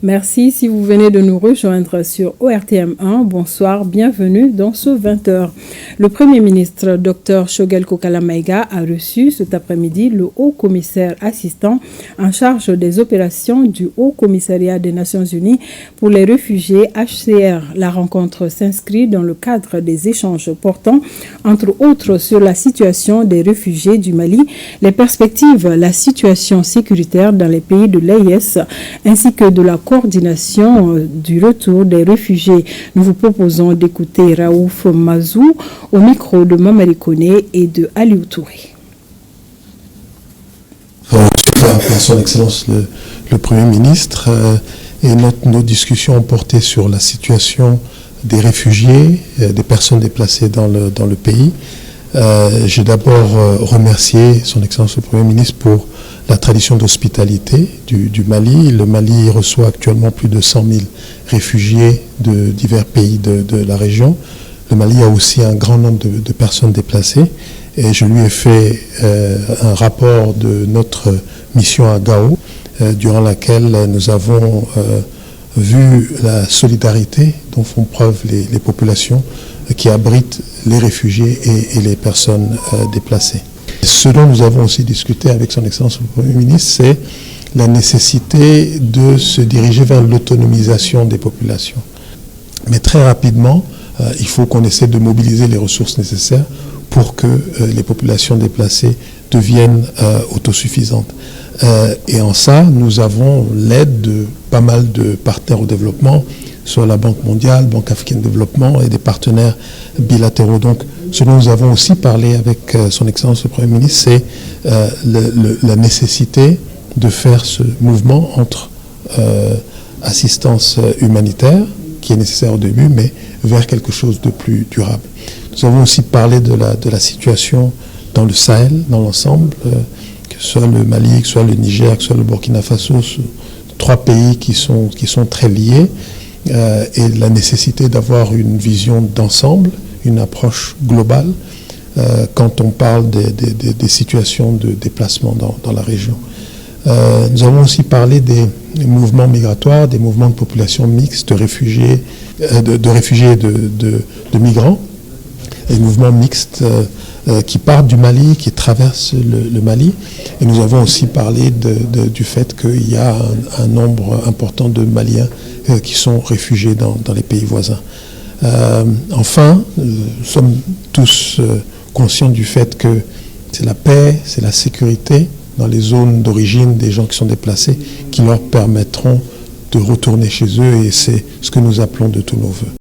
Merci si vous venez de nous rejoindre sur ORTM1. Bonsoir, bienvenue dans ce 20h. Le Premier ministre, Dr Choguel Kokala Maïga, a reçu cet après-midi le haut-commissaire assistant en charge des opérations du Haut-Commissariat des Nations Unies pour les réfugiés HCR. La rencontre s'inscrit dans le cadre des échanges portant, entre autres, sur la situation des réfugiés du Mali, les perspectives, la situation sécuritaire dans les pays de l'AES, ainsi que de la coordination du retour des réfugiés. Nous vous proposons d'écouter Raouf Mazou au micro de Mamari Kone et de Aliou Touré. Par son Excellence le Premier ministre, et nos discussions ont porté sur la situation des réfugiés, des personnes déplacées dans le pays. J'ai d'abord remercié son Excellence le Premier ministre pour la tradition d'hospitalité du Mali. Le Mali reçoit actuellement plus de 100 000 réfugiés de divers pays de la région. Le Mali a aussi un grand nombre de personnes déplacées. Et je lui ai fait un rapport de notre mission à Gao, durant laquelle nous avons vu la solidarité dont font preuve les populations qui abritent les réfugiés et les personnes déplacées. Ce dont nous avons aussi discuté avec son Excellence le Premier ministre, c'est la nécessité de se diriger vers l'autonomisation des populations. Mais très rapidement, il faut qu'on essaie de mobiliser les ressources nécessaires pour que les populations déplacées deviennent autosuffisantes. Et en ça, nous avons l'aide de pas mal de partenaires au développement, soit la Banque mondiale, Banque africaine de développement et des partenaires bilatéraux. Donc, ce dont nous avons aussi parlé avec son Excellence le Premier ministre, c'est la nécessité de faire ce mouvement entre assistance humanitaire, qui est nécessaire au début, mais vers quelque chose de plus durable. Nous avons aussi parlé de la situation dans le Sahel, dans l'ensemble, que ce soit le Mali, que ce soit le Niger, que ce soit le Burkina Faso, trois pays qui sont très liés, et la nécessité d'avoir une vision d'ensemble, une approche globale, quand on parle des situations de déplacement dans la région. Nous avons aussi parlé des mouvements migratoires, des mouvements de population mixte, de réfugiés et de migrants, des mouvements mixtes qui partent du Mali, qui traversent le Mali. Et nous avons aussi parlé du fait qu'il y a un nombre important de Maliens qui sont réfugiés dans les pays voisins. Enfin, nous sommes tous conscients du fait que c'est la paix, c'est la sécurité dans les zones d'origine des gens qui sont déplacés qui leur permettront de retourner chez eux, et c'est ce que nous appelons de tous nos voeux.